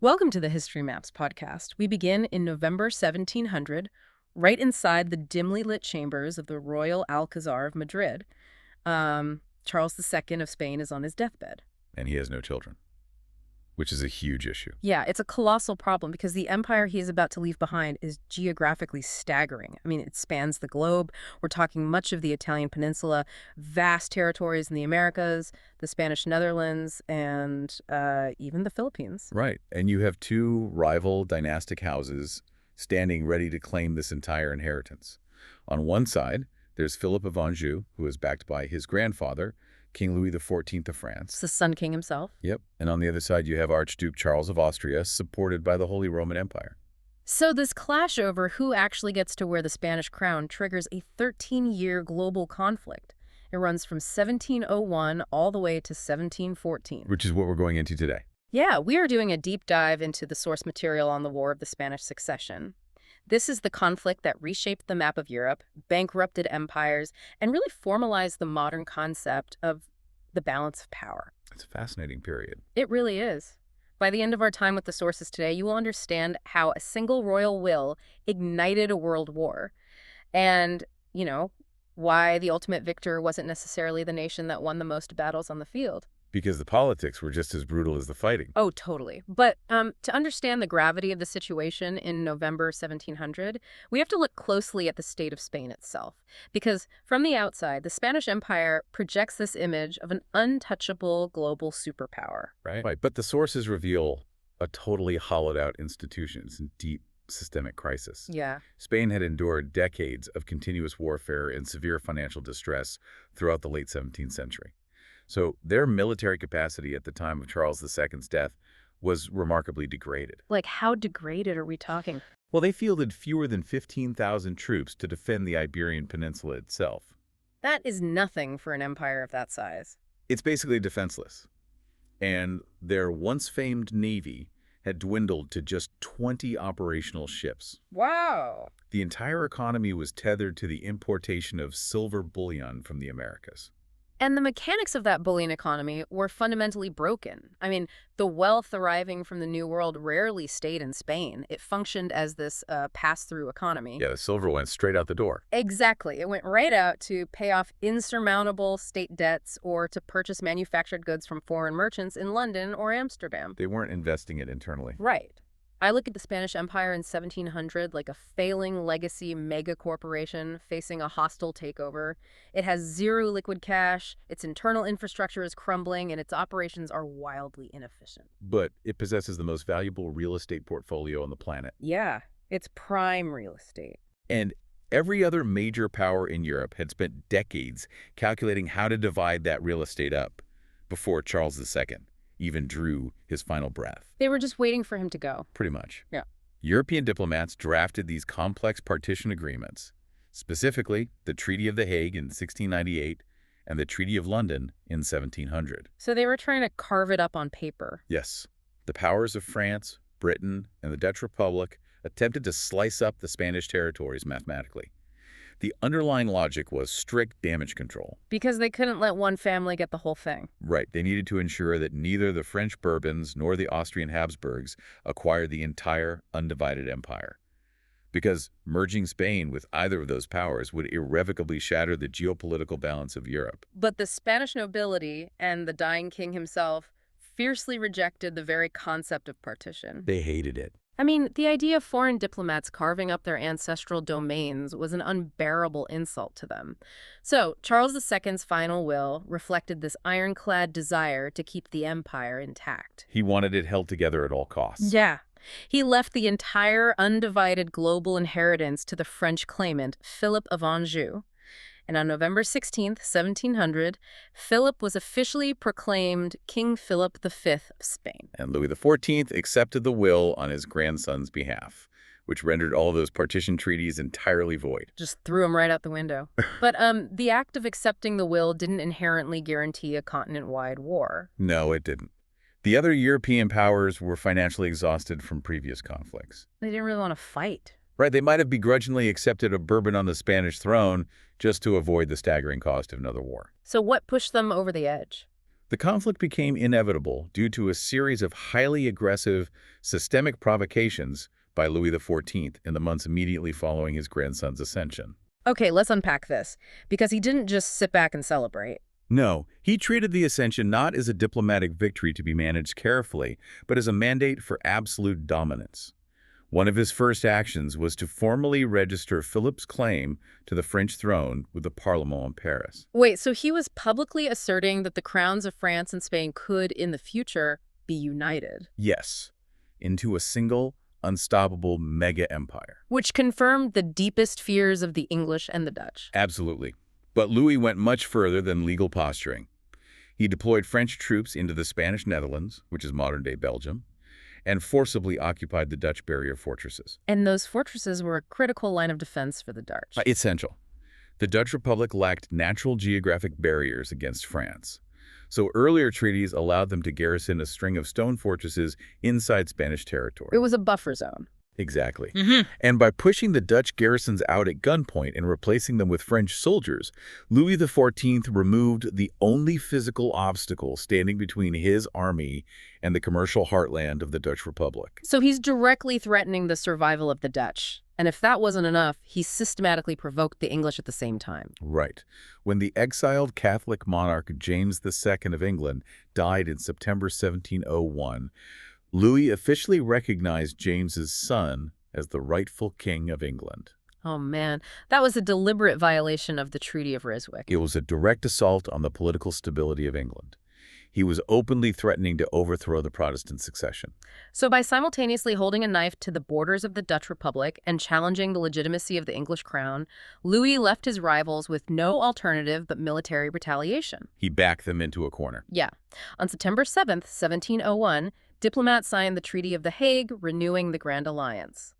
Welcome to the History Maps podcast. We begin in November 1700, right inside the dimly lit chambers of the Royal Alcazar of Madrid. Charles II of Spain is on his deathbed. And he has no children, which is a huge issue. Yeah, it's a colossal problem because the empire he is about to leave behind is geographically staggering. I mean, it spans the globe. We're talking much of the Italian peninsula, vast territories in the Americas, the Spanish Netherlands, and even the Philippines. Right. And you have two rival dynastic houses standing ready to claim this entire inheritance. On one side, there's Philip of Anjou, who is backed by his grandfather, King Louis XIV of France. It's the Sun King himself. Yep. And on the other side, you have Archduke Charles of Austria, supported by the Holy Roman Empire. So this clash over who actually gets to wear the Spanish crown triggers a 13-year global conflict. It runs from 1701 all the way to 1714. Which is what we're going into today. Yeah, we are doing a deep dive into the source material on the War of the Spanish Succession. This is the conflict that reshaped the map of Europe, bankrupted empires, and really formalized the modern concept of the balance of power. It's a fascinating period. It really is. By the end of our time with the sources today, you will understand how a single royal will ignited a world war. And, why the ultimate victor wasn't necessarily the nation that won the most battles on the field. Because the politics were just as brutal as the fighting. Oh, totally. But to understand the gravity of the situation in November 1700, we have to look closely at the state of Spain itself. Because from the outside, the Spanish Empire projects this image of an untouchable global superpower. Right. But the sources reveal a totally hollowed-out institution. It's in deep systemic crisis. Yeah. Spain had endured decades of continuous warfare and severe financial distress throughout the late 17th century. So their military capacity at the time of Charles II's death was remarkably degraded. Like, how degraded are we talking? Well, they fielded fewer than 15,000 troops to defend the Iberian Peninsula itself. That is nothing for an empire of that size. It's basically defenseless. And their once famed navy had dwindled to just 20 operational ships. Wow. The entire economy was tethered to the importation of silver bullion from the Americas. And the mechanics of that bullion economy were fundamentally broken. I mean, the wealth arriving from the New World rarely stayed in Spain. It functioned as this pass-through economy. Yeah, the silver went straight out the door. Exactly. It went right out to pay off insurmountable state debts or to purchase manufactured goods from foreign merchants in London or Amsterdam. They weren't investing it internally. Right. I look at the Spanish Empire in 1700 like a failing legacy mega corporation facing a hostile takeover. It has zero liquid cash, its internal infrastructure is crumbling, and its operations are wildly inefficient. But it possesses the most valuable real estate portfolio on the planet. Yeah, it's prime real estate. And every other major power in Europe had spent decades calculating how to divide that real estate up before Charles II even drew his final breath. They were just waiting for him to go. Pretty much. Yeah. European diplomats drafted these complex partition agreements, specifically the Treaty of The Hague in 1698 and the Treaty of London in 1700. So they were trying to carve it up on paper. Yes. The powers of France, Britain, and the Dutch Republic attempted to slice up the Spanish territories mathematically. The underlying logic was strict damage control. Because they couldn't let one family get the whole thing. Right. They needed to ensure that neither the French Bourbons nor the Austrian Habsburgs acquired the entire undivided empire. Because merging Spain with either of those powers would irrevocably shatter the geopolitical balance of Europe. But the Spanish nobility and the dying king himself fiercely rejected the very concept of partition. They hated it. I mean, the idea of foreign diplomats carving up their ancestral domains was an unbearable insult to them. So, Charles II's final will reflected this ironclad desire to keep the empire intact. He wanted it held together at all costs. Yeah. He left the entire undivided global inheritance to the French claimant, Philip of Anjou. And on November 16th, 1700, Philip was officially proclaimed King Philip V of Spain. And Louis XIV accepted the will on his grandson's behalf, which rendered all those partition treaties entirely void. Just threw him right out the window. But the act of accepting the will didn't inherently guarantee a continent-wide war. No, it didn't. The other European powers were financially exhausted from previous conflicts. They didn't really want to fight. Right, they might have begrudgingly accepted a Bourbon on the Spanish throne just to avoid the staggering cost of another war. So what pushed them over the edge? The conflict became inevitable due to a series of highly aggressive, systemic provocations by Louis XIV in the months immediately following his grandson's ascension. Okay, let's unpack this, because he didn't just sit back and celebrate. No, he treated the ascension not as a diplomatic victory to be managed carefully, but as a mandate for absolute dominance. One of his first actions was to formally register Philip's claim to the French throne with the Parlement in Paris. Wait, so he was publicly asserting that the crowns of France and Spain could, in the future, be united, Yes, into a single, unstoppable mega-empire. which confirmed the deepest fears of the English and the Dutch. Absolutely. But Louis went much further than legal posturing. He deployed French troops into the Spanish Netherlands, which is modern-day Belgium, and forcibly occupied the Dutch barrier fortresses. And those fortresses were a critical line of defense for the Dutch. Essential. The Dutch Republic lacked natural geographic barriers against France, so earlier treaties allowed them to garrison a string of stone fortresses inside Spanish territory. It was a buffer zone. Exactly. And by pushing the Dutch garrisons out at gunpoint and replacing them with French soldiers, Louis XIV removed the only physical obstacle standing between his army and the commercial heartland of the Dutch Republic. So he's directly threatening the survival of the Dutch. And if that wasn't enough, he systematically provoked the English at the same time. Right. When the exiled Catholic monarch James II of England died in September 1701, Louis officially recognized James's son as the rightful king of England. Oh man, that was a deliberate violation of the Treaty of Ryswick. It was a direct assault on the political stability of England. He was openly threatening to overthrow the Protestant succession. So by simultaneously holding a knife to the borders of the Dutch Republic and challenging the legitimacy of the English crown, Louis left his rivals with no alternative but military retaliation. He backed them into a corner. Yeah. On September 7th, 1701, diplomats signed the Treaty of The Hague, renewing the Grand Alliance.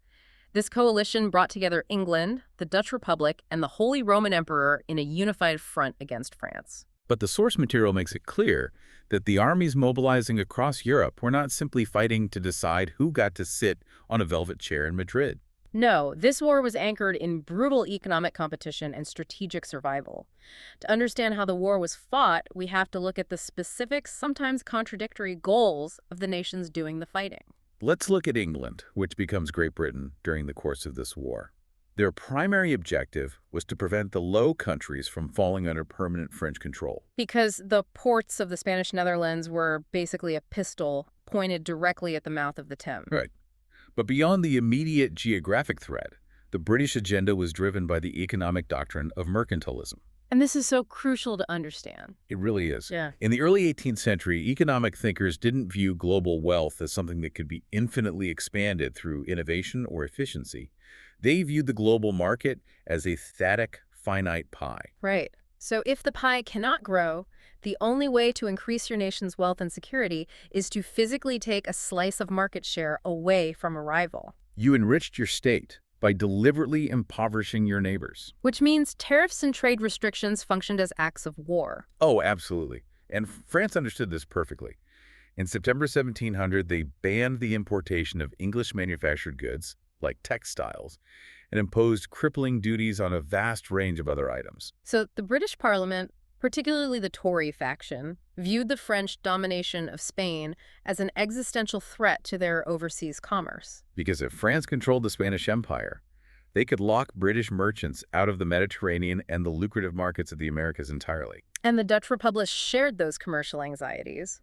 This coalition brought together England, the Dutch Republic, and the Holy Roman Emperor in a unified front against France. But the source material makes it clear that the armies mobilizing across Europe were not simply fighting to decide who got to sit on a velvet chair in Madrid. No, this war was anchored in brutal economic competition and strategic survival. To understand how the war was fought, we have to look at the specific, sometimes contradictory goals of the nations doing the fighting. Let's look at England, which becomes Great Britain during the course of this war. Their primary objective was to prevent the Low Countries from falling under permanent French control. Because the ports of the Spanish Netherlands were basically a pistol pointed directly at the mouth of the Thames. Right. But beyond the immediate geographic threat, the British agenda was driven by the economic doctrine of mercantilism. And this is so crucial to understand. It really is. Yeah. In the early 18th century, economic thinkers didn't view global wealth as something that could be infinitely expanded through innovation or efficiency. They viewed the global market as a static, finite pie. Right. So if the pie cannot grow, the only way to increase your nation's wealth and security is to physically take a slice of market share away from a rival. You enriched your state by deliberately impoverishing your neighbors. Which means tariffs and trade restrictions functioned as acts of war. Oh, absolutely. And France understood this perfectly. In September 1700, they banned the importation of English-manufactured goods, like textiles, and imposed crippling duties on a vast range of other items. So the British Parliament, particularly the Tory faction, viewed the French domination of Spain as an existential threat to their overseas commerce. Because if France controlled the Spanish Empire, they could lock British merchants out of the Mediterranean and the lucrative markets of the Americas entirely. And the Dutch Republic shared those commercial anxieties,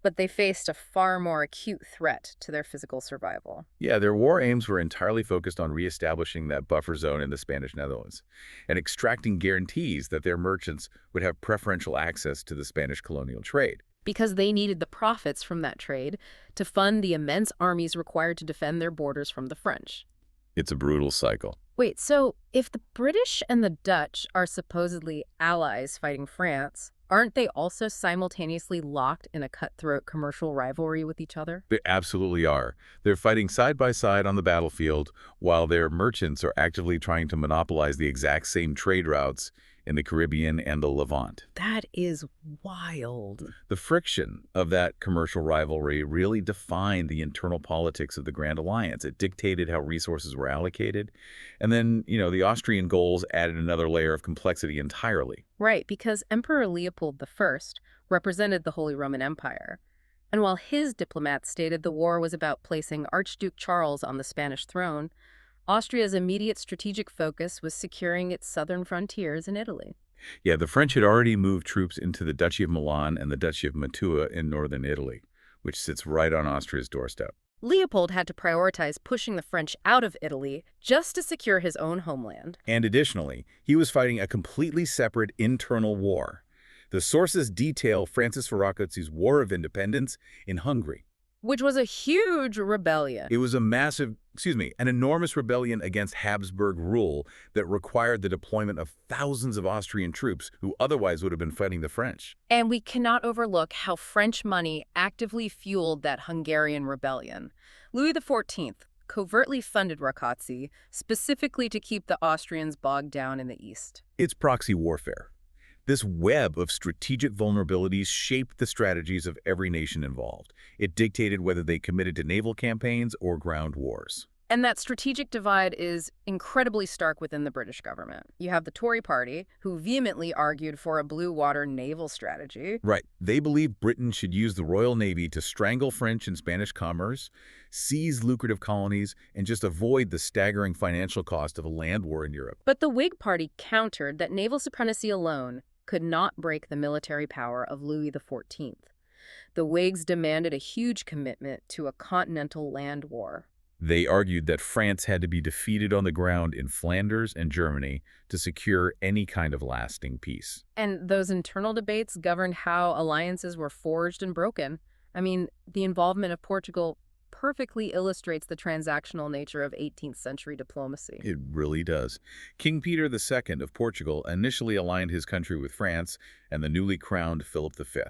but they faced a far more acute threat to their physical survival. Yeah, their war aims were entirely focused on reestablishing that buffer zone in the Spanish Netherlands and extracting guarantees that their merchants would have preferential access to the Spanish colonial trade. Because they needed the profits from that trade to fund the immense armies required to defend their borders from the French. It's a brutal cycle. Wait, so if the British and the Dutch are supposedly allies fighting France, aren't they also simultaneously locked in a cutthroat commercial rivalry with each other? They absolutely are. They're fighting side by side on the battlefield while their merchants are actively trying to monopolize the exact same trade routes in the Caribbean and the Levant. That is wild. The friction of that commercial rivalry really defined the internal politics of the Grand Alliance. It dictated how resources were allocated. And then, the Austrian goals added another layer of complexity entirely. Right, because Emperor Leopold I represented the Holy Roman Empire. And while his diplomats stated the war was about placing Archduke Charles on the Spanish throne, Austria's immediate strategic focus was securing its southern frontiers in Italy. Yeah, the French had already moved troops into the Duchy of Milan and the Duchy of Mantua in northern Italy, which sits right on Austria's doorstep. Leopold had to prioritize pushing the French out of Italy just to secure his own homeland. And additionally, he was fighting a completely separate internal war. The sources detail Francis Rakoczy's War of Independence in Hungary. Which was a huge rebellion. It was an enormous rebellion against Habsburg rule that required the deployment of thousands of Austrian troops who otherwise would have been fighting the French. And we cannot overlook how French money actively fueled that Hungarian rebellion. Louis XIV covertly funded Rakoczy specifically to keep the Austrians bogged down in the east. It's proxy warfare. This web of strategic vulnerabilities shaped the strategies of every nation involved. It dictated whether they committed to naval campaigns or ground wars. And that strategic divide is incredibly stark within the British government. You have the Tory party, who vehemently argued for a blue water naval strategy. Right. They believed Britain should use the Royal Navy to strangle French and Spanish commerce, seize lucrative colonies, and just avoid the staggering financial cost of a land war in Europe. But the Whig party countered that naval supremacy alone could not break the military power of Louis XIV. The Whigs demanded a huge commitment to a continental land war. They argued that France had to be defeated on the ground in Flanders and Germany to secure any kind of lasting peace. And those internal debates governed how alliances were forged and broken. I mean, the involvement of Portugal perfectly illustrates the transactional nature of 18th century diplomacy. It really does. King Peter II of Portugal initially aligned his country with France and the newly crowned Philip V.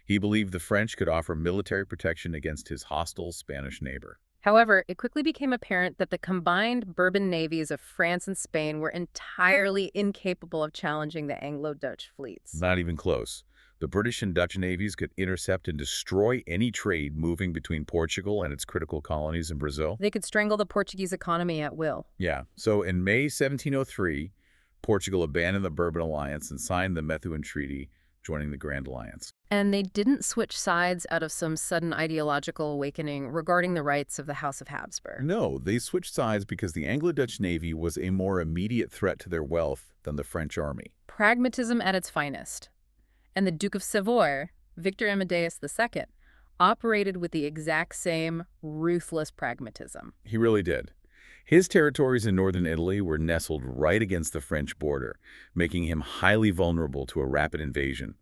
He believed the French could offer military protection against his hostile Spanish neighbor. However, it quickly became apparent that the combined Bourbon navies of France and Spain were entirely incapable of challenging the Anglo-Dutch fleets. Not even close. The British and Dutch navies could intercept and destroy any trade moving between Portugal and its critical colonies in Brazil. They could strangle the Portuguese economy at will. Yeah, so in May 1703, Portugal abandoned the Bourbon Alliance and signed the Methuen Treaty, joining the Grand Alliance. And they didn't switch sides out of some sudden ideological awakening regarding the rights of the House of Habsburg. No, they switched sides because the Anglo-Dutch Navy was a more immediate threat to their wealth than the French army. Pragmatism at its finest. And the Duke of Savoy, Victor Amadeus II, operated with the exact same ruthless pragmatism. He really did. His territories in northern Italy were nestled right against the French border, making him highly vulnerable to a rapid invasion.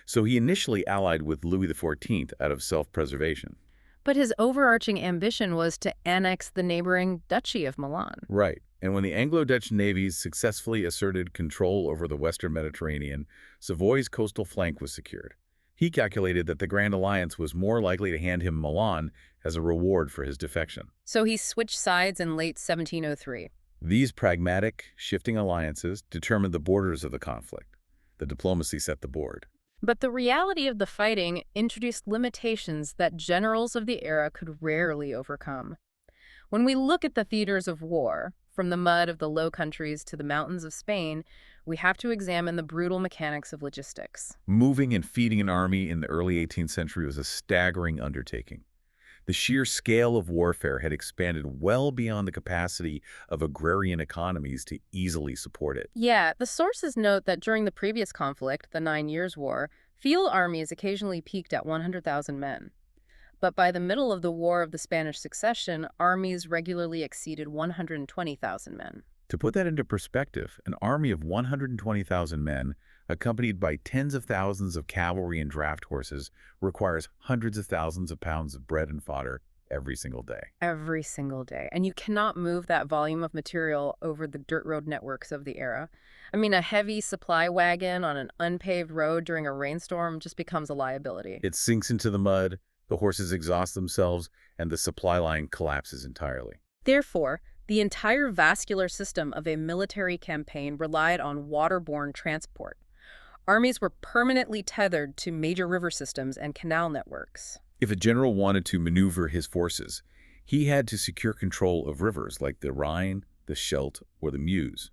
So he initially allied with Louis XIV out of self-preservation. But his overarching ambition was to annex the neighboring Duchy of Milan. Right. And when the Anglo-Dutch navies successfully asserted control over the western Mediterranean, Savoy's coastal flank was secured. He calculated that the Grand Alliance was more likely to hand him Milan as a reward for his defection. So he switched sides in late 1703. These pragmatic, shifting alliances determined the borders of the conflict. The diplomacy set the board. But the reality of the fighting introduced limitations that generals of the era could rarely overcome. When we look at the theaters of war, from the mud of the Low Countries to the mountains of Spain, we have to examine the brutal mechanics of logistics. Moving and feeding an army in the early 18th century was a staggering undertaking. The sheer scale of warfare had expanded well beyond the capacity of agrarian economies to easily support it. Yeah, the sources note that during the previous conflict, the 9 Years' War, field armies occasionally peaked at 100,000 men. But by the middle of the War of the Spanish Succession, armies regularly exceeded 120,000 men. To put that into perspective, an army of 120,000 men, accompanied by tens of thousands of cavalry and draft horses, requires hundreds of thousands of pounds of bread and fodder every single day. Every single day. And you cannot move that volume of material over the dirt road networks of the era. I mean, a heavy supply wagon on an unpaved road during a rainstorm just becomes a liability. It sinks into the mud, the horses exhaust themselves, and the supply line collapses entirely. Therefore, The entire vascular system of a military campaign relied on waterborne transport. Armies were permanently tethered to major river systems and canal networks. If a general wanted to maneuver his forces, he had to secure control of rivers like the Rhine, the Scheldt, or the Meuse.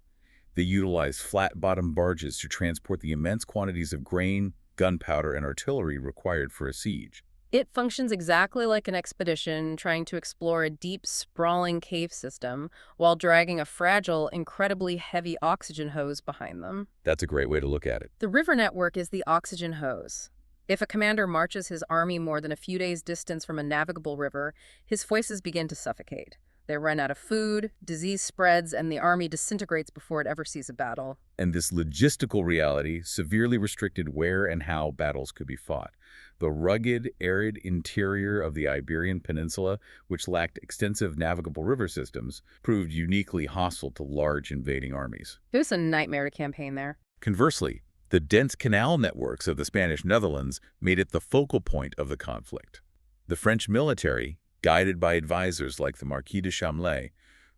They utilized flat-bottomed barges to transport the immense quantities of grain, gunpowder, and artillery required for a siege. It functions exactly like an expedition trying to explore a deep, sprawling cave system while dragging a fragile, incredibly heavy oxygen hose behind them. That's a great way to look at it. The river network is the oxygen hose. If a commander marches his army more than a few days' distance from a navigable river, his forces begin to suffocate. They run out of food, disease spreads, and the army disintegrates before it ever sees a battle. And this logistical reality severely restricted where and how battles could be fought. The rugged, arid interior of the Iberian Peninsula, which lacked extensive navigable river systems, proved uniquely hostile to large invading armies. It was a nightmare to campaign there. Conversely, the dense canal networks of the Spanish Netherlands made it the focal point of the conflict. The French military, guided by advisors like the Marquis de Chambly,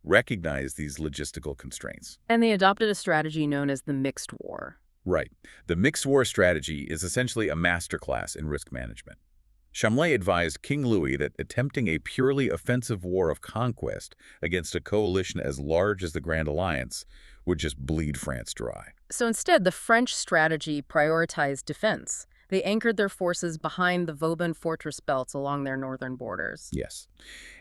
recognized these logistical constraints. And they adopted a strategy known as the mixed war. Right. The mixed war strategy is essentially a masterclass in risk management. Chambly advised King Louis that attempting a purely offensive war of conquest against a coalition as large as the Grand Alliance would just bleed France dry. So instead, the French strategy prioritized defense. They anchored their forces behind the Vauban fortress belts along their northern borders. Yes.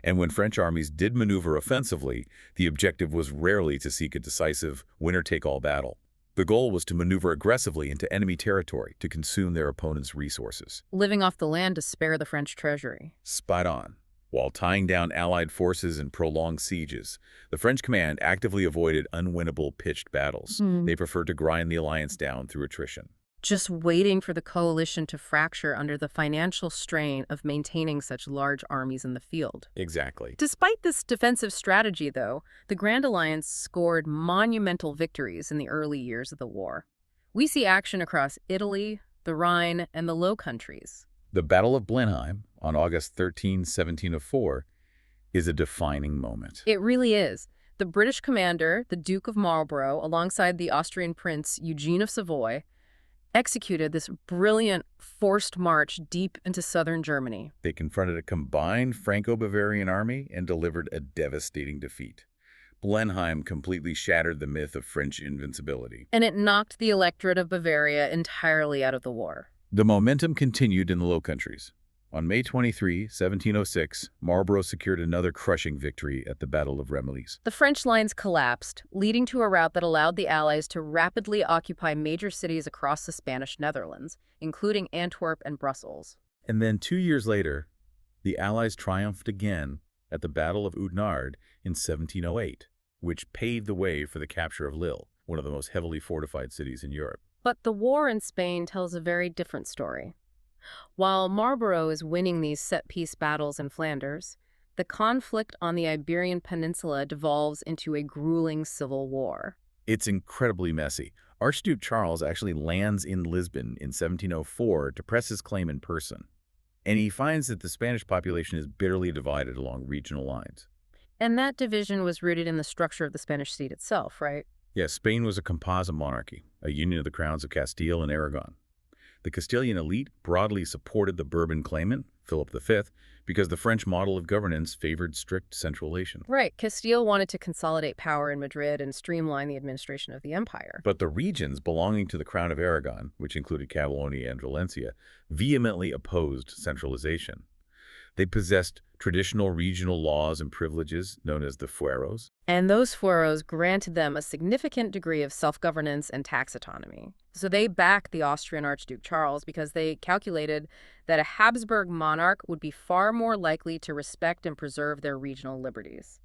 And when French armies did maneuver offensively, the objective was rarely to seek a decisive winner-take-all battle. The goal was to maneuver aggressively into enemy territory to consume their opponent's resources. Living off the land to spare the French treasury. Spot on. While tying down Allied forces in prolonged sieges, the French command actively avoided unwinnable pitched battles. They preferred to grind the alliance down through attrition. Just waiting for the coalition to fracture under the financial strain of maintaining such large armies in the field. Exactly. Despite this defensive strategy, though, the Grand Alliance scored monumental victories in the early years of the war. We see action across Italy, the Rhine, and the Low Countries. The Battle of Blenheim on August 13, 1704, is a defining moment. It really is. The British commander, the Duke of Marlborough, alongside the Austrian Prince Eugene of Savoy, executed this brilliant forced march deep into southern Germany. They confronted a combined Franco-Bavarian army and delivered a devastating defeat. Blenheim completely shattered the myth of French invincibility. And it knocked the electorate of Bavaria entirely out of the war. The momentum continued in the Low Countries. On May 23, 1706, Marlborough secured another crushing victory at the Battle of Remilly. The French lines collapsed, leading to a rout that allowed the Allies to rapidly occupy major cities across the Spanish Netherlands, including Antwerp and Brussels. And then 2 years later, the Allies triumphed again at the Battle of Oudenarde in 1708, which paved the way for the capture of Lille, one of the most heavily fortified cities in Europe. But the war in Spain tells a very different story. While Marlborough is winning these set-piece battles in Flanders, the conflict on the Iberian Peninsula devolves into a grueling civil war. It's incredibly messy. Archduke Charles actually lands in Lisbon in 1704 to press his claim in person, and he finds that the Spanish population is bitterly divided along regional lines. And that division was rooted in the structure of the Spanish state itself, right? Yes, Spain was a composite monarchy, a union of the crowns of Castile and Aragon. The Castilian elite broadly supported the Bourbon claimant, Philip V, because the French model of governance favored strict centralization. Right. Castile wanted to consolidate power in Madrid and streamline the administration of the empire. But the regions belonging to the Crown of Aragon, which included Catalonia and Valencia, vehemently opposed centralization. They possessed traditional regional laws and privileges known as the fueros. And those fueros granted them a significant degree of self-governance and tax autonomy. So they backed the Austrian Archduke Charles because they calculated that a Habsburg monarch would be far more likely to respect and preserve their regional liberties.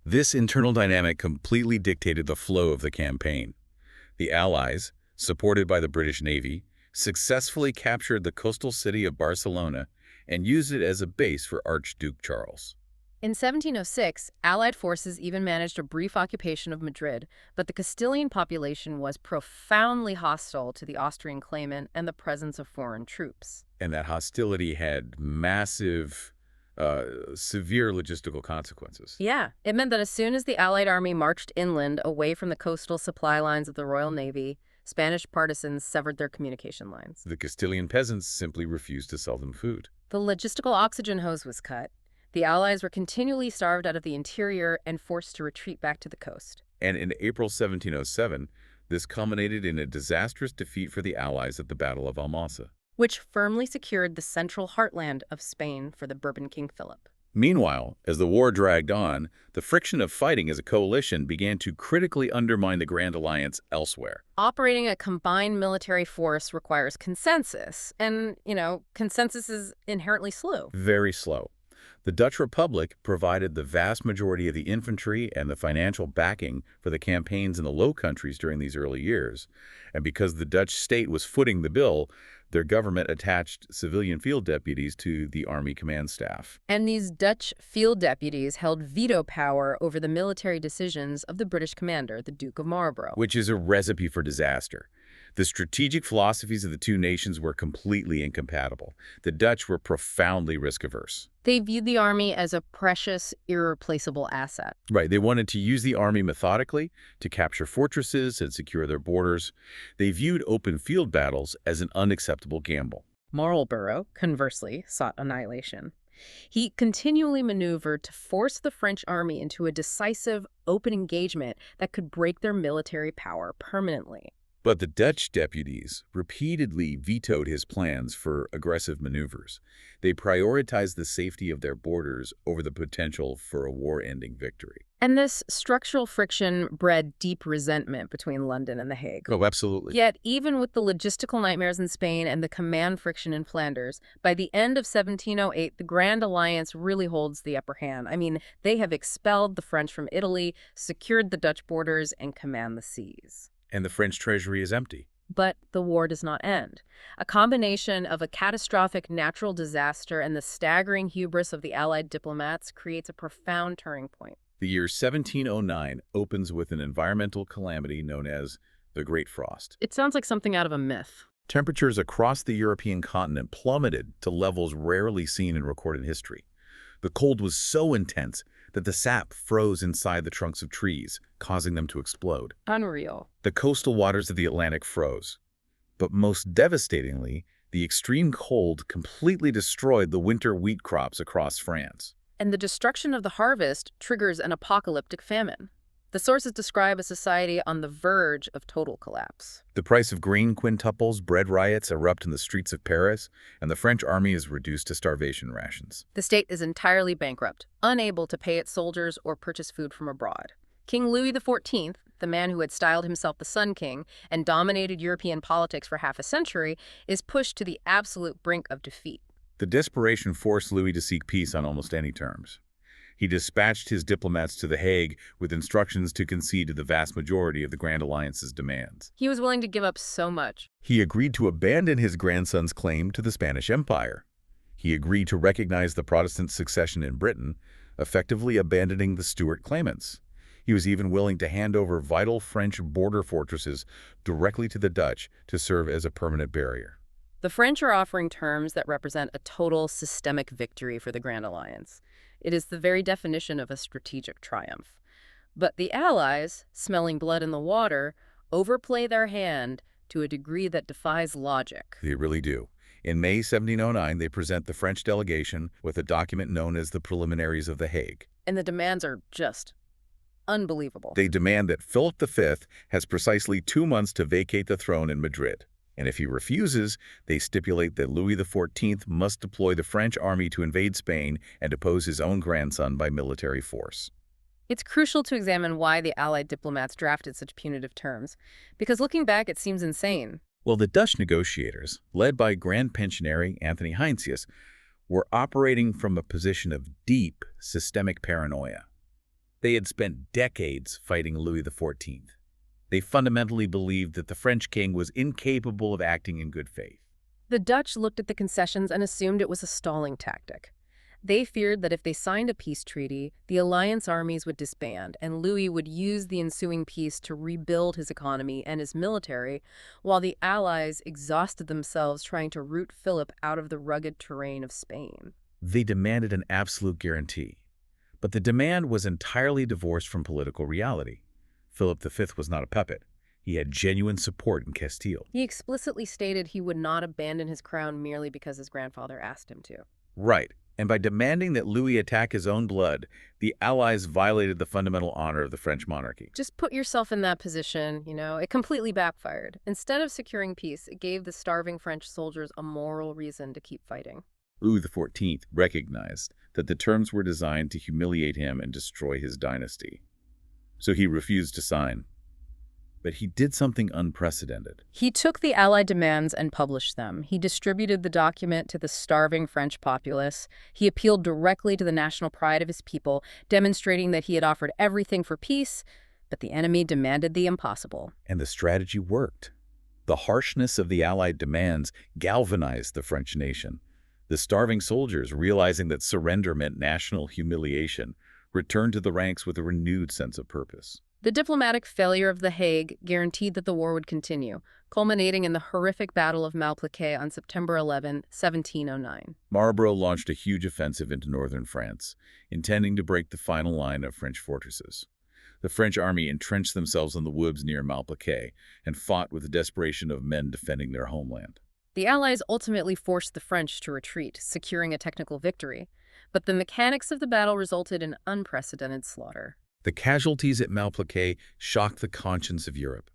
This internal dynamic completely dictated the flow of the campaign. The Allies, supported by the British Navy, successfully captured the coastal city of Barcelona and used it as a base for Archduke Charles. In 1706, Allied forces even managed a brief occupation of Madrid, but the Castilian population was profoundly hostile to the Austrian claimant and the presence of foreign troops. And that hostility had massive severe logistical consequences. Yeah, it meant that as soon as the Allied army marched inland away from the coastal supply lines of the Royal Navy, Spanish partisans severed their communication lines. The Castilian peasants simply refused to sell them food. The logistical oxygen hose was cut. The Allies were continually starved out of the interior and forced to retreat back to the coast. And in April 1707, this culminated in a disastrous defeat for the Allies at the Battle of Almanza. Which firmly secured the central heartland of Spain for the Bourbon King Philip. Meanwhile, as the war dragged on, the friction of fighting as a coalition began to critically undermine the Grand Alliance elsewhere. Operating a combined military force requires consensus, and, consensus is inherently slow. Very slow. The Dutch Republic provided the vast majority of the infantry and the financial backing for the campaigns in the Low Countries during these early years. And because the Dutch state was footing the bill, their government attached civilian field deputies to the army command staff. And these Dutch field deputies held veto power over the military decisions of the British commander, the Duke of Marlborough. Which is a recipe for disaster. The strategic philosophies of the two nations were completely incompatible. The Dutch were profoundly risk-averse. They viewed the army as a precious, irreplaceable asset. Right. They wanted to use the army methodically to capture fortresses and secure their borders. They viewed open field battles as an unacceptable gamble. Marlborough, conversely, sought annihilation. He continually maneuvered to force the French army into a decisive, open engagement that could break their military power permanently. But the Dutch deputies repeatedly vetoed his plans for aggressive maneuvers. They prioritized the safety of their borders over the potential for a war-ending victory. And this structural friction bred deep resentment between London and The Hague. Oh, absolutely. Yet, even with the logistical nightmares in Spain and the command friction in Flanders, by the end of 1708, the Grand Alliance really holds the upper hand. I mean, they have expelled the French from Italy, secured the Dutch borders, and command the seas. And the French treasury is empty. But the war does not end. A combination of a catastrophic natural disaster and the staggering hubris of the Allied diplomats creates a profound turning point. The year 1709 opens with an environmental calamity known as the Great Frost. It sounds like something out of a myth. Temperatures across the European continent plummeted to levels rarely seen in recorded history. The cold was so intense that the sap froze inside the trunks of trees, causing them to explode. Unreal. The coastal waters of the Atlantic froze. But most devastatingly, the extreme cold completely destroyed the winter wheat crops across France. And the destruction of the harvest triggers an apocalyptic famine. The sources describe a society on the verge of total collapse. The price of grain quintuples, bread riots erupt in the streets of Paris, and the French army is reduced to starvation rations. The state is entirely bankrupt, unable to pay its soldiers or purchase food from abroad. King Louis XIV, the man who had styled himself the Sun King and dominated European politics for half a century, is pushed to the absolute brink of defeat. The desperation forced Louis to seek peace on almost any terms. He dispatched his diplomats to The Hague with instructions to concede to the vast majority of the Grand Alliance's demands. He was willing to give up so much. He agreed to abandon his grandson's claim to the Spanish Empire. He agreed to recognize the Protestant succession in Britain, effectively abandoning the Stuart claimants. He was even willing to hand over vital French border fortresses directly to the Dutch to serve as a permanent barrier. The French are offering terms that represent a total systemic victory for the Grand Alliance. It is the very definition of a strategic triumph. But the Allies, smelling blood in the water, overplay their hand to a degree that defies logic. They really do. In May 1709, they present the French delegation with a document known as the Preliminaries of The Hague. And the demands are just unbelievable. They demand that Philip V has precisely 2 months to vacate the throne in Madrid. And if he refuses, they stipulate that Louis XIV must deploy the French army to invade Spain and depose his own grandson by military force. It's crucial to examine why the Allied diplomats drafted such punitive terms, because looking back, it seems insane. Well, the Dutch negotiators, led by Grand Pensionary Anthony Heinsius, were operating from a position of deep systemic paranoia. They had spent decades fighting Louis XIV. They fundamentally believed that the French king was incapable of acting in good faith. The Dutch looked at the concessions and assumed it was a stalling tactic. They feared that if they signed a peace treaty, the alliance armies would disband, and Louis would use the ensuing peace to rebuild his economy and his military, while the Allies exhausted themselves trying to root Philip out of the rugged terrain of Spain. They demanded an absolute guarantee. But the demand was entirely divorced from political reality. Philip V was not a puppet. He had genuine support in Castile. He explicitly stated he would not abandon his crown merely because his grandfather asked him to. Right. And by demanding that Louis attack his own blood, the Allies violated the fundamental honor of the French monarchy. Just put yourself in that position, it completely backfired. Instead of securing peace, it gave the starving French soldiers a moral reason to keep fighting. Louis XIV recognized that the terms were designed to humiliate him and destroy his dynasty. So he refused to sign. But he did something unprecedented. He took the Allied demands and published them. He distributed the document to the starving French populace. He appealed directly to the national pride of his people, demonstrating that he had offered everything for peace, but the enemy demanded the impossible. And the strategy worked. The harshness of the Allied demands galvanized the French nation. The starving soldiers, realizing that surrender meant national humiliation, returned to the ranks with a renewed sense of purpose. The diplomatic failure of The Hague guaranteed that the war would continue, culminating in the horrific Battle of Malplaquet on September 11, 1709. Marlborough launched a huge offensive into northern France, intending to break the final line of French fortresses. The French army entrenched themselves in the woods near Malplaquet and fought with the desperation of men defending their homeland. The Allies ultimately forced the French to retreat, securing a technical victory, but the mechanics of the battle resulted in unprecedented slaughter. The casualties at Malplaquet shocked the conscience of Europe.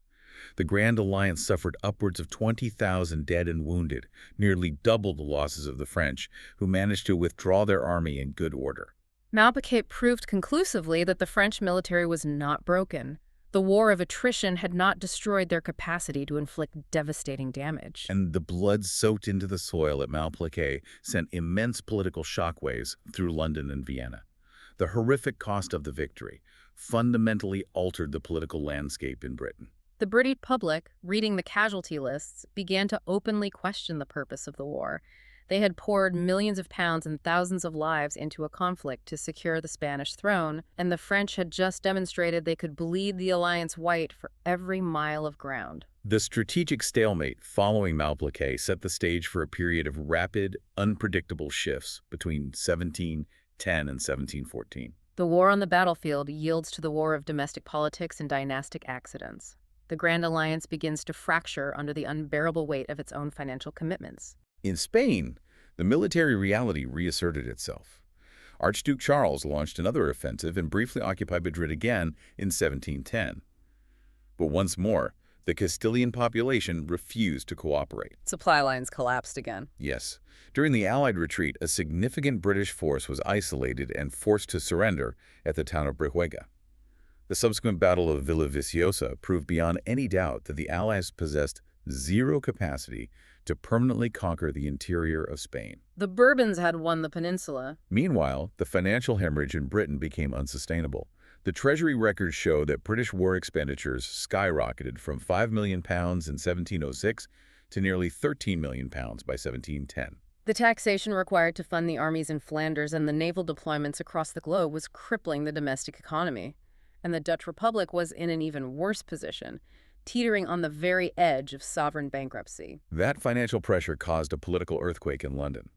The Grand Alliance suffered upwards of 20,000 dead and wounded, nearly double the losses of the French, who managed to withdraw their army in good order. Malplaquet proved conclusively that the French military was not broken. The war of attrition had not destroyed their capacity to inflict devastating damage. And the blood soaked into the soil at Malplaquet sent immense political shockwaves through London and Vienna. The horrific cost of the victory fundamentally altered the political landscape in Britain. The British public, reading the casualty lists, began to openly question the purpose of the war. They had poured millions of pounds and thousands of lives into a conflict to secure the Spanish throne, and the French had just demonstrated they could bleed the alliance white for every mile of ground. The strategic stalemate following Malplaquet set the stage for a period of rapid, unpredictable shifts between 1710 and 1714. The war on the battlefield yields to the war of domestic politics and dynastic accidents. The Grand Alliance begins to fracture under the unbearable weight of its own financial commitments. In Spain, the military reality reasserted itself. Archduke Charles launched another offensive and briefly occupied Madrid again in 1710. But once more, the Castilian population refused to cooperate. Supply lines collapsed again. Yes. During the Allied retreat, a significant British force was isolated and forced to surrender at the town of Brihuega. The subsequent Battle of Villaviciosa proved beyond any doubt that the Allies possessed zero capacity to permanently conquer the interior of Spain. The Bourbons had won the peninsula. Meanwhile, the financial hemorrhage in Britain became unsustainable. The Treasury records show that British war expenditures skyrocketed from £5 million in 1706 to nearly £13 million by 1710. The taxation required to fund the armies in Flanders and the naval deployments across the globe was crippling the domestic economy. And the Dutch Republic was in an even worse position, teetering on the very edge of sovereign bankruptcy. That financial pressure caused a political earthquake in London.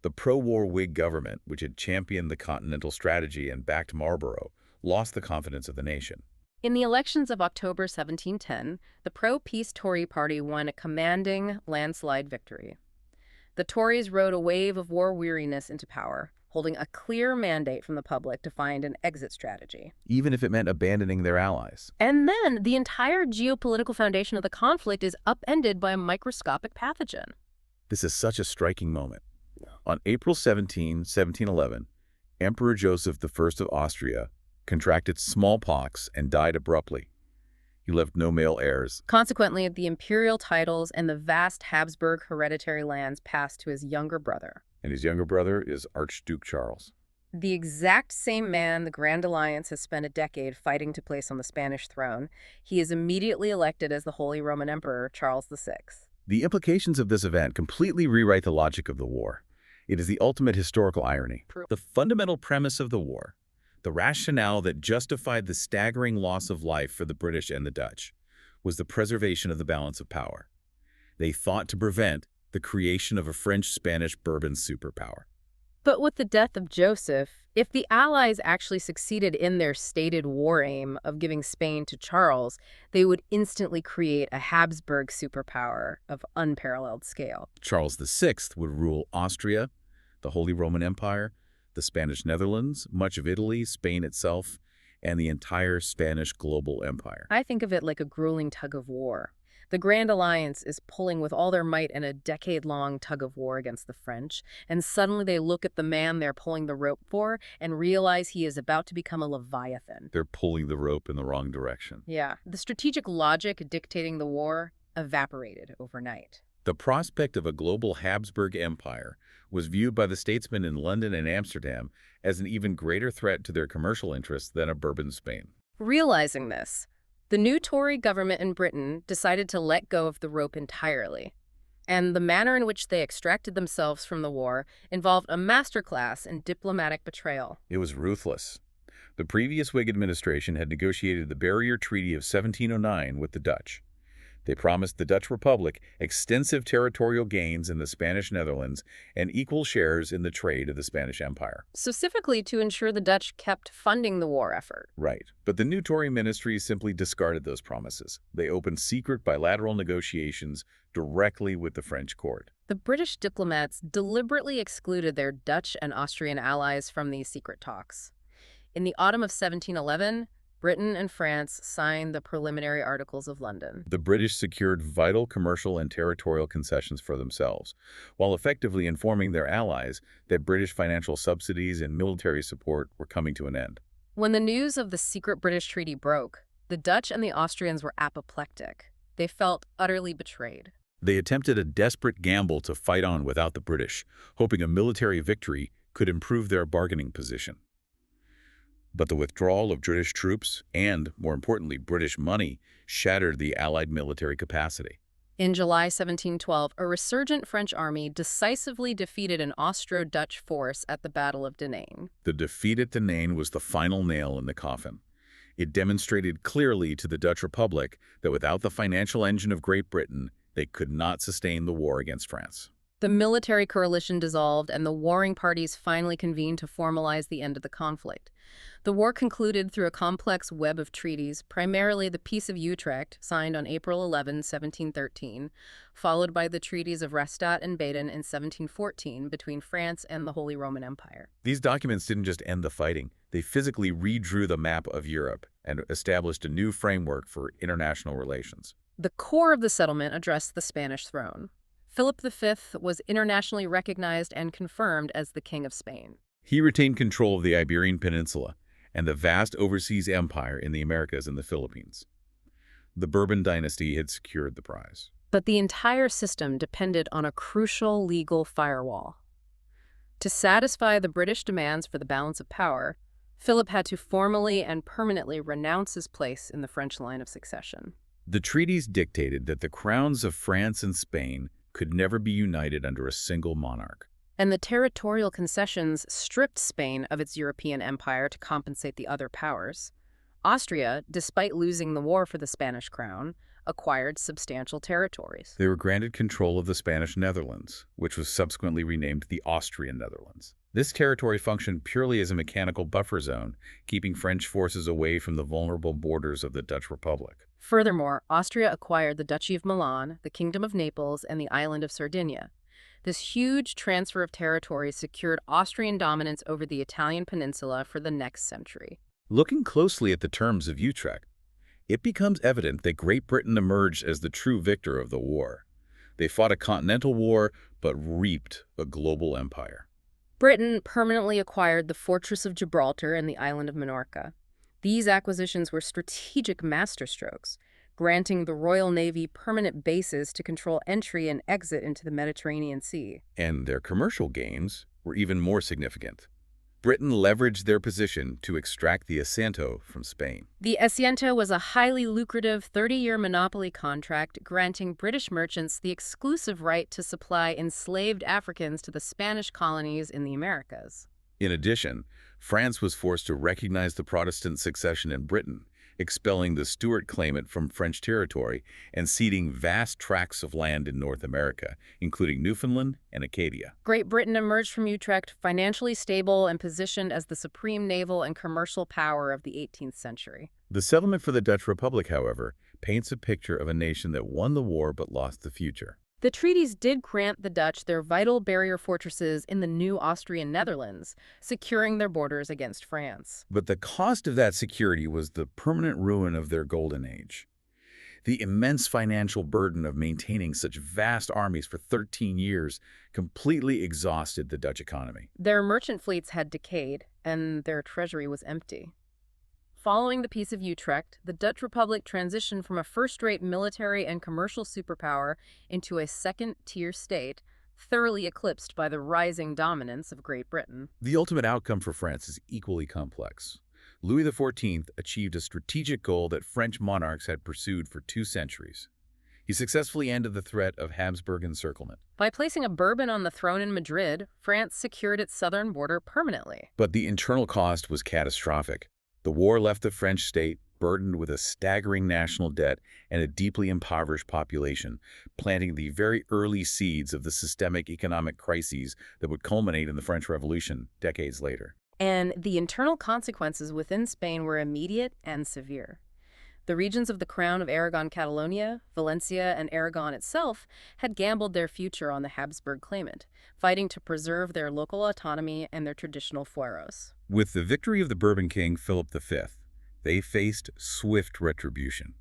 The pro-war Whig government, which had championed the Continental strategy and backed Marlborough, lost the confidence of the nation. In the elections of October 1710, the pro-peace Tory party won a commanding landslide victory. The Tories rode a wave of war weariness into power, holding a clear mandate from the public to find an exit strategy. Even if it meant abandoning their allies. And then the entire geopolitical foundation of the conflict is upended by a microscopic pathogen. This is such a striking moment. On April 17, 1711, Emperor Joseph I of Austria contracted smallpox and died abruptly. He left no male heirs. Consequently, the imperial titles and the vast Habsburg hereditary lands passed to his younger brother. And his younger brother is Archduke Charles. The exact same man the Grand Alliance has spent a decade fighting to place on the Spanish throne. He is immediately elected as the Holy Roman Emperor, Charles VI. The implications of this event completely rewrite the logic of the war. It is the ultimate historical irony. The fundamental premise of the war, the rationale that justified the staggering loss of life for the British and the Dutch, was the preservation of the balance of power. They fought to prevent the creation of a French-Spanish Bourbon superpower. But with the death of Joseph, if the Allies actually succeeded in their stated war aim of giving Spain to Charles, they would instantly create a Habsburg superpower of unparalleled scale. Charles VI would rule Austria, the Holy Roman Empire, the Spanish Netherlands, much of Italy, Spain itself, and the entire Spanish global empire. I think of it like a grueling tug of war. The Grand Alliance is pulling with all their might in a decade-long tug of war against the French, and suddenly they look at the man they're pulling the rope for and realize he is about to become a leviathan. They're pulling the rope in the wrong direction. Yeah, the strategic logic dictating the war evaporated overnight. The prospect of a global Habsburg empire was viewed by the statesmen in London and Amsterdam as an even greater threat to their commercial interests than a Bourbon Spain. Realizing this, the new Tory government in Britain decided to let go of the rope entirely. And the manner in which they extracted themselves from the war involved a masterclass in diplomatic betrayal. It was ruthless. The previous Whig administration had negotiated the Barrier Treaty of 1709 with the Dutch. They promised the Dutch Republic extensive territorial gains in the Spanish Netherlands and equal shares in the trade of the Spanish Empire. Specifically to ensure the Dutch kept funding the war effort. Right. But the new Tory ministry simply discarded those promises. They opened secret bilateral negotiations directly with the French court. The British diplomats deliberately excluded their Dutch and Austrian allies from these secret talks. In the autumn of 1711, Britain and France signed the Preliminary Articles of London. The British secured vital commercial and territorial concessions for themselves, while effectively informing their allies that British financial subsidies and military support were coming to an end. When the news of the secret British treaty broke, the Dutch and the Austrians were apoplectic. They felt utterly betrayed. They attempted a desperate gamble to fight on without the British, hoping a military victory could improve their bargaining position. But the withdrawal of British troops and, more importantly, British money shattered the Allied military capacity. In July 1712, a resurgent French army decisively defeated an Austro-Dutch force at the Battle of Denain. The defeat at Denain was the final nail in the coffin. It demonstrated clearly to the Dutch Republic that without the financial engine of Great Britain, they could not sustain the war against France. The military coalition dissolved, and the warring parties finally convened to formalize the end of the conflict. The war concluded through a complex web of treaties, primarily the Peace of Utrecht, signed on April 11, 1713, followed by the treaties of Rastatt and Baden in 1714 between France and the Holy Roman Empire. These documents didn't just end the fighting. They physically redrew the map of Europe and established a new framework for international relations. The core of the settlement addressed the Spanish throne. Philip V was internationally recognized and confirmed as the King of Spain. He retained control of the Iberian Peninsula and the vast overseas empire in the Americas and the Philippines. The Bourbon dynasty had secured the prize. But the entire system depended on a crucial legal firewall. To satisfy the British demands for the balance of power, Philip had to formally and permanently renounce his place in the French line of succession. The treaties dictated that the crowns of France and Spain could never be united under a single monarch. And the territorial concessions stripped Spain of its European empire to compensate the other powers. Austria, despite losing the war for the Spanish crown, acquired substantial territories. They were granted control of the Spanish Netherlands, which was subsequently renamed the Austrian Netherlands. This territory functioned purely as a mechanical buffer zone, keeping French forces away from the vulnerable borders of the Dutch Republic. Furthermore, Austria acquired the Duchy of Milan, the Kingdom of Naples, and the island of Sardinia. This huge transfer of territory secured Austrian dominance over the Italian peninsula for the next century. Looking closely at the terms of Utrecht, it becomes evident that Great Britain emerged as the true victor of the war. They fought a continental war, but reaped a global empire. Britain permanently acquired the Fortress of Gibraltar and the island of Minorca. These acquisitions were strategic masterstrokes, granting the Royal Navy permanent bases to control entry and exit into the Mediterranean Sea. And their commercial gains were even more significant. Britain leveraged their position to extract the Asiento from Spain. The Asiento was a highly lucrative 30-year monopoly contract granting British merchants the exclusive right to supply enslaved Africans to the Spanish colonies in the Americas. In addition, France was forced to recognize the Protestant succession in Britain expelling the Stuart claimant from French territory and ceding vast tracts of land in North America, including Newfoundland and Acadia. Great Britain emerged from Utrecht financially stable and positioned as the supreme naval and commercial power of the 18th century. The settlement for the Dutch Republic, however, paints a picture of a nation that won the war but lost the future. The treaties did grant the Dutch their vital barrier fortresses in the new Austrian Netherlands, securing their borders against France. But the cost of that security was the permanent ruin of their golden age. The immense financial burden of maintaining such vast armies for 13 years completely exhausted the Dutch economy. Their merchant fleets had decayed, and their treasury was empty. Following the Peace of Utrecht, the Dutch Republic transitioned from a first-rate military and commercial superpower into a second-tier state, thoroughly eclipsed by the rising dominance of Great Britain. The ultimate outcome for France is equally complex. Louis XIV achieved a strategic goal that French monarchs had pursued for 2 centuries. He successfully ended the threat of Habsburg encirclement. By placing a Bourbon on the throne in Madrid, France secured its southern border permanently. But the internal cost was catastrophic. The war left the French state burdened with a staggering national debt and a deeply impoverished population, planting the very early seeds of the systemic economic crises that would culminate in the French Revolution decades later. And the internal consequences within Spain were immediate and severe. The regions of the Crown of Aragon-Catalonia, Valencia, and Aragon itself had gambled their future on the Habsburg claimant, fighting to preserve their local autonomy and their traditional fueros. With the victory of the Bourbon king Philip V, they faced swift retribution.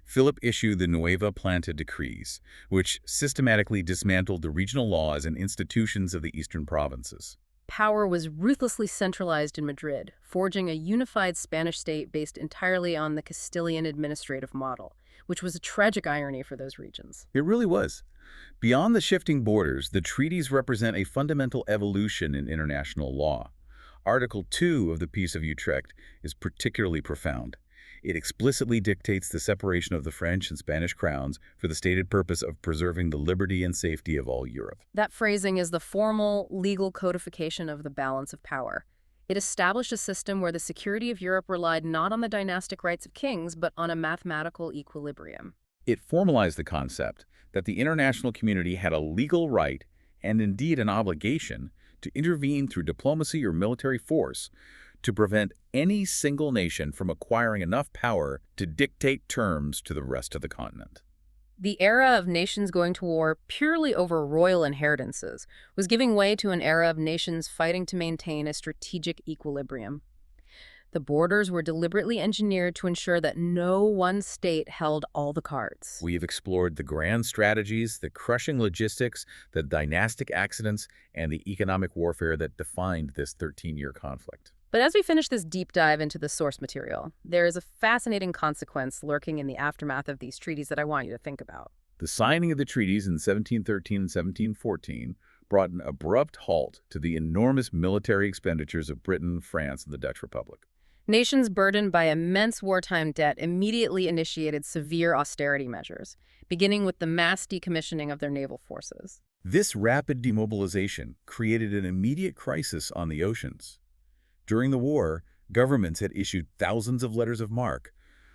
Philip issued the Nueva Planta decrees, which systematically dismantled the regional laws and institutions of the eastern provinces. Power was ruthlessly centralized in Madrid, forging a unified Spanish state based entirely on the Castilian administrative model, which was a tragic irony for those regions. It really was. Beyond the shifting borders, the treaties represent a fundamental evolution in international law. Article 2 of the Peace of Utrecht is particularly profound. It explicitly dictates the separation of the French and Spanish crowns for the stated purpose of preserving the liberty and safety of all Europe. That phrasing is the formal legal codification of the balance of power. It established a system where the security of Europe relied not on the dynastic rights of kings, but on a mathematical equilibrium. It formalized the concept that the international community had a legal right, and indeed an obligation, to intervene through diplomacy or military force to prevent any single nation from acquiring enough power to dictate terms to the rest of the continent. The era of nations going to war purely over royal inheritances was giving way to an era of nations fighting to maintain a strategic equilibrium. The borders were deliberately engineered to ensure that no one state held all the cards. We have explored the grand strategies, the crushing logistics, the dynastic accidents, and the economic warfare that defined this 13-year conflict. But as we finish this deep dive into the source material, there is a fascinating consequence lurking in the aftermath of these treaties that I want you to think about. The signing of the treaties in 1713 and 1714 brought an abrupt halt to the enormous military expenditures of Britain, France, and the Dutch Republic. Nations burdened by immense wartime debt immediately initiated severe austerity measures, beginning with the mass decommissioning of their naval forces. This rapid demobilization created an immediate crisis on the oceans. During the war, governments had issued thousands of letters of marque,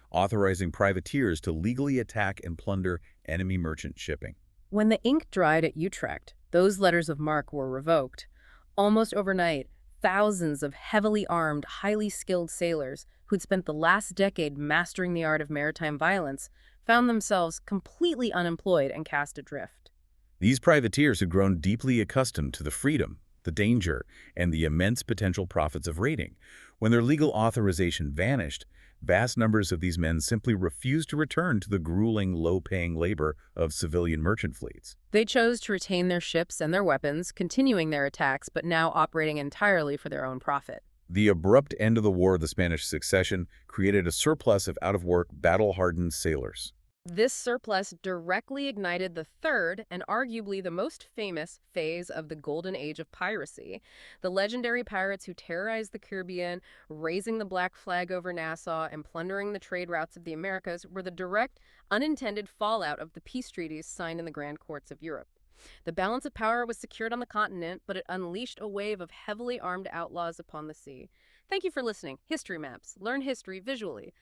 authorizing privateers to legally attack and plunder enemy merchant shipping. When the ink dried at Utrecht, those letters of marque were revoked. Almost overnight, thousands of heavily armed, highly skilled sailors who'd spent the last decade mastering the art of maritime violence found themselves completely unemployed and cast adrift. These privateers had grown deeply accustomed to the freedom, the danger, and the immense potential profits of raiding. When their legal authorization vanished, vast numbers of these men simply refused to return to the grueling, low-paying labor of civilian merchant fleets. They chose to retain their ships and their weapons, continuing their attacks, but now operating entirely for their own profit. The abrupt end of the War of the Spanish Succession created a surplus of out-of-work, battle-hardened sailors. This surplus directly ignited the third, and arguably the most famous, phase of the Golden Age of piracy. The legendary pirates who terrorized the Caribbean, raising the black flag over Nassau, and plundering the trade routes of the Americas were the direct, unintended fallout of the peace treaties signed in the Grand Courts of Europe. The balance of power was secured on the continent, but it unleashed a wave of heavily armed outlaws upon the sea. Thank you for listening. History Maps. Learn history visually.